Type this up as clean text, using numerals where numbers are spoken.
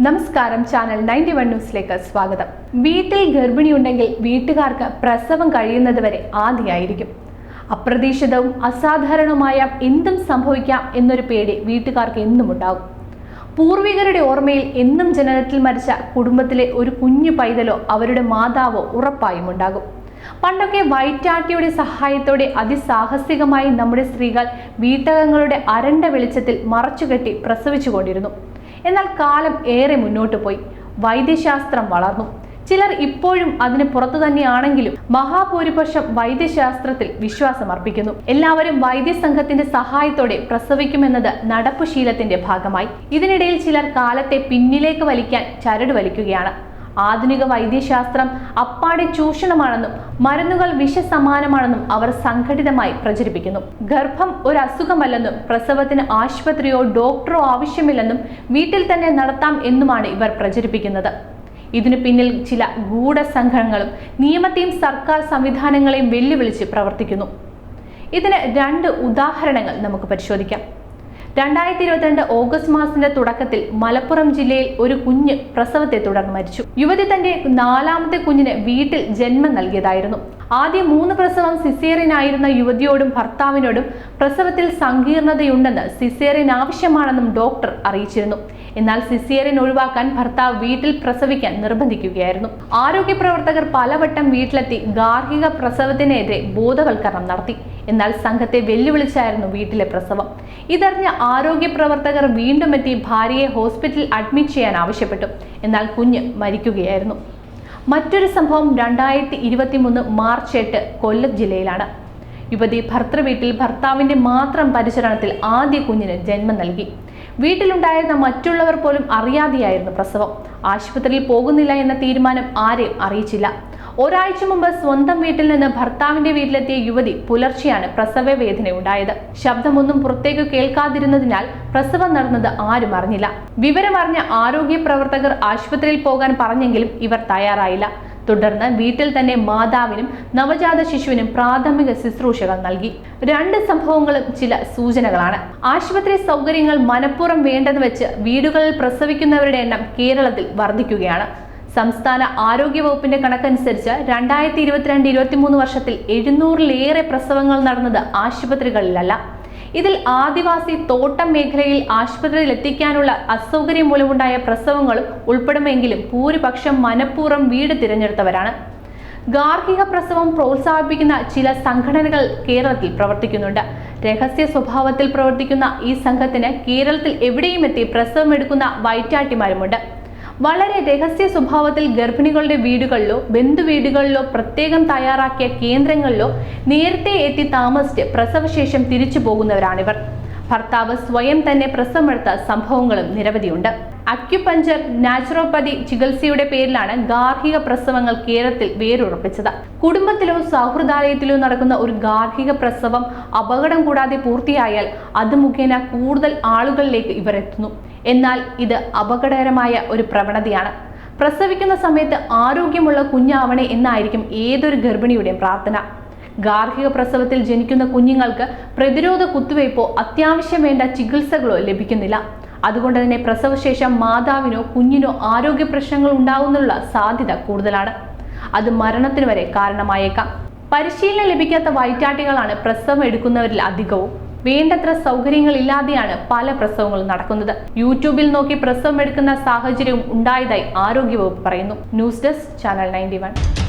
നമസ്കാരം, ചാനൽ 91 ന്യൂസിലേക്ക് സ്വാഗതം. വീട്ടിൽ ഗർഭിണിയുണ്ടെങ്കിൽ വീട്ടുകാർക്ക് പ്രസവം കഴിയുന്നതുവരെ ആദിയായിരിക്കും. അപ്രതീക്ഷിതവും അസാധാരണവുമായ എന്തും സംഭവിക്കാം എന്നൊരു പേടി വീട്ടുകാർക്ക് എന്നും ഉണ്ടാകും. പൂർവികരുടെ ഓർമ്മയിൽ എന്നും ജനനത്തിൽ മരിച്ച കുടുംബത്തിലെ ഒരു കുഞ്ഞു പൈതലോ അവരുടെ മാതാവോ ഉറപ്പായും ഉണ്ടാകും. പണ്ടൊക്കെ വൈറ്റാട്ടിയുടെ സഹായത്തോടെ അതിസാഹസികമായി നമ്മുടെ സ്ത്രീകൾ വീട്ടകങ്ങളുടെ അരണ്ട വെളിച്ചത്തിൽ മറച്ചുകെട്ടി പ്രസവിച്ചുകൊണ്ടിരുന്നു. എന്നാൽ കാലം ഏറെ മുന്നോട്ട് പോയി, വൈദ്യശാസ്ത്രം വളർന്നു. ചിലർ ഇപ്പോഴും അതിന് പുറത്തു തന്നെയാണെങ്കിലും മഹാഭൂരിപക്ഷം വൈദ്യശാസ്ത്രത്തിൽ വിശ്വാസമർപ്പിക്കുന്നു. എല്ലാവരും വൈദ്യസംഘത്തിന്റെ സഹായത്തോടെ പ്രസവിക്കുമെന്നത് നടപ്പുശീലത്തിന്റെ ഭാഗമായി. ഇതിനിടയിൽ ചിലർ കാലത്തെ പിന്നിലേക്ക് വലിക്കാൻ ചരട് വലിക്കുകയാണ്. ആധുനിക വൈദ്യശാസ്ത്രം അപ്പാടെ ചൂഷണമാണെന്നും മരുന്നുകൾ വിഷസമാനമാണെന്നും അവർ സംഘടിതമായി പ്രചരിപ്പിക്കുന്നു. ഗർഭം ഒരു അസുഖമല്ലെന്നും പ്രസവത്തിന് ആശുപത്രിയോ ഡോക്ടറോ ആവശ്യമില്ലെന്നും വീട്ടിൽ തന്നെ നടത്താം എന്നുമാണ് ഇവർ പ്രചരിപ്പിക്കുന്നത്. ഇതിനു പിന്നിൽ ചില ഗൂഢസംഘങ്ങളും നിയമത്തെയും സർക്കാർ സംവിധാനങ്ങളെയും വെല്ലുവിളിച്ച് പ്രവർത്തിക്കുന്നു. ഇതിന് രണ്ട് ഉദാഹരണങ്ങൾ നമുക്ക് പരിശോധിക്കാം. 2022 ഓഗസ്റ്റ് മാസത്തിന്റെ തുടക്കത്തിൽ മലപ്പുറം ജില്ലയിൽ ഒരു കുഞ്ഞ് പ്രസവത്തെ തുടർന്ന് മരിച്ചു. യുവതി തന്റെ 4ാമത്തെ കുഞ്ഞിന് വീട്ടിൽ ജന്മം നൽകിയതായിരുന്നു. ആദ്യ 3 പ്രസവം സിസേറിയൻ ആയിരുന്ന യുവതിയോടും ഭർത്താവിനോടും പ്രസവത്തിൽ സങ്കീർണതയുണ്ടെന്ന് സിസേറിയൻ ആവശ്യമാണെന്നും ഡോക്ടർ അറിയിച്ചിരുന്നു. എന്നാൽ സിസേറിയൻ ഒഴിവാക്കാൻ ഭർത്താവ് വീട്ടിൽ പ്രസവിക്കാൻ നിർബന്ധിക്കുകയായിരുന്നു. ആരോഗ്യ പ്രവർത്തകർ പലവട്ടം വീട്ടിലെത്തി ഗാർഹിക പ്രസവത്തിനെതിരെ ബോധവൽക്കരണം നടത്തി. എന്നാൽ സംഘത്തെ വെല്ലുവിളിച്ചായിരുന്നു വീട്ടിലെ പ്രസവം. ഇതറിഞ്ഞ ആരോഗ്യ പ്രവർത്തകർ വീണ്ടും എത്തി ഭാര്യയെ ഹോസ്പിറ്റലിൽ അഡ്മിറ്റ് ചെയ്യാൻ ആവശ്യപ്പെട്ടു. എന്നാൽ കുഞ്ഞ് മരിക്കുകയായിരുന്നു. മറ്റൊരു സംഭവം 2023 മാർച്ച് 8 കൊല്ലം ജില്ലയിലാണ്. യുവതി ഭർത്തൃവീട്ടിൽ ഭർത്താവിന്റെ മാത്രം പരിചരണത്തിൽ ആദ്യ കുഞ്ഞിന് ജന്മം നൽകി. വീട്ടിലുണ്ടായിരുന്ന മറ്റുള്ളവർ പോലും അറിയാതെയായിരുന്നു പ്രസവം. ആശുപത്രിയിൽ പോകുന്നില്ല എന്ന തീരുമാനം ആരെയും അറിയിച്ചില്ല. ഒരാഴ്ച മുമ്പ് സ്വന്തം വീട്ടിൽ നിന്ന് ഭർത്താവിന്റെ വീട്ടിലെത്തിയ യുവതി പുലർച്ചെയാണ് പ്രസവ വേദന ഉണ്ടായത്. ശബ്ദമൊന്നും പുറത്തേക്ക് കേൾക്കാതിരുന്നതിനാൽ പ്രസവം നടന്നത് ആരും അറിഞ്ഞില്ല. വിവരമറിഞ്ഞ ആരോഗ്യ പ്രവർത്തകർ ആശുപത്രിയിൽ പോകാൻ പറഞ്ഞെങ്കിലും ഇവർ തയ്യാറായില്ല. തുടർന്ന് വീട്ടിൽ തന്നെ മാതാവിനും നവജാത ശിശുവിനും പ്രാഥമിക ശുശ്രൂഷകൾ നൽകി. രണ്ട് സംഭവങ്ങളും ചില സൂചനകളാണ്. ആശുപത്രി സൗകര്യങ്ങൾ മനഃപൂർവ്വം വേണ്ടെന്ന് വെച്ച് വീടുകളിൽ പ്രസവിക്കുന്നവരുടെ എണ്ണം കേരളത്തിൽ വർദ്ധിക്കുകയാണ്. സംസ്ഥാന ആരോഗ്യ വകുപ്പിന്റെ കണക്കനുസരിച്ച് 2022-23 വർഷത്തിൽ 700-ലേറെ പ്രസവങ്ങൾ നടന്നത് ആശുപത്രികളിലല്ല. ഇതിൽ ആദിവാസി തോട്ടം മേഖലയിൽ ആശുപത്രിയിൽ എത്തിക്കാനുള്ള അസൗകര്യം മൂലമുണ്ടായ പ്രസവങ്ങളും ഉൾപ്പെടുമെങ്കിലും ഭൂരിപക്ഷം മനഃപൂർവ്വം വീട് തിരഞ്ഞെടുത്തവരാണ്. ഗാർഹിക പ്രസവം പ്രോത്സാഹിപ്പിക്കുന്ന ചില സംഘടനകൾ കേരളത്തിൽ പ്രവർത്തിക്കുന്നുണ്ട്. രഹസ്യ സ്വഭാവത്തിൽ പ്രവർത്തിക്കുന്ന ഈ സംഘത്തിന് കേരളത്തിൽ എവിടെയും എത്തി പ്രസവം എടുക്കുന്ന വൈറ്റാട്ടിമാരുമുണ്ട്. വളരെ രഹസ്യ സ്വഭാവത്തിൽ ഗർഭിണികളുടെ വീടുകളിലോ ബന്ധുവീടുകളിലോ പ്രത്യേകം തയ്യാറാക്കിയ കേന്ദ്രങ്ങളിലോ നേരത്തെ എത്തി താമസിച്ച് പ്രസവശേഷം തിരിച്ചു പോകുന്നവരാണിവർ. ഭർത്താവ് സ്വയം തന്നെ പ്രസവമെടുത്ത സംഭവങ്ങളും നിരവധിയുണ്ട്. അക്യുപഞ്ചർ, നാച്ചുറോപ്പതി ചികിത്സയുടെ പേരിലാണ് ഗാർഹിക പ്രസവങ്ങൾ കേരളത്തിൽ വേരുറപ്പിച്ചത്. കുടുംബത്തിലോ സൗഹൃദാലയത്തിലോ നടക്കുന്ന ഒരു ഗാർഹിക പ്രസവം അപകടം കൂടാതെ പൂർത്തിയായാൽ അത് മുഖേന കൂടുതൽ ആളുകളിലേക്ക് ഇവർ എത്തുന്നു. എന്നാൽ ഇത് അപകടകരമായ ഒരു പ്രവണതയാണ്. പ്രസവിക്കുന്ന സമയത്ത് ആരോഗ്യമുള്ള കുഞ്ഞാവണേ എന്നായിരിക്കും ഏതൊരു ഗർഭിണിയുടെയും പ്രാർത്ഥന. ഗാർഹിക പ്രസവത്തിൽ ജനിക്കുന്ന കുഞ്ഞുങ്ങൾക്ക് പ്രതിരോധ കുത്തിവയ്പോ അത്യാവശ്യം വേണ്ട ചികിത്സകളോ ലഭിക്കുന്നില്ല. അതുകൊണ്ട് തന്നെ പ്രസവശേഷം മാതാവിനോ കുഞ്ഞിനോ ആരോഗ്യ പ്രശ്നങ്ങൾ ഉണ്ടാകുന്നതിനുള്ള സാധ്യത കൂടുതലാണ്. അത് മരണത്തിന് വരെ കാരണമായേക്കാം. പരിശീലനം ലഭിക്കാത്ത വൈറ്റാട്ടികളാണ് പ്രസവം എടുക്കുന്നവരിൽ അധികവും. വേണ്ടത്ര സൗകര്യങ്ങളില്ലാതെയാണ് പല പ്രസവങ്ങളും നടക്കുന്നത്. യൂട്യൂബിൽ നോക്കി പ്രസവം എടുക്കുന്ന സാഹചര്യവും ഉണ്ടായതായി ആരോഗ്യവകുപ്പ് പറയുന്നു. News desk, channel 91.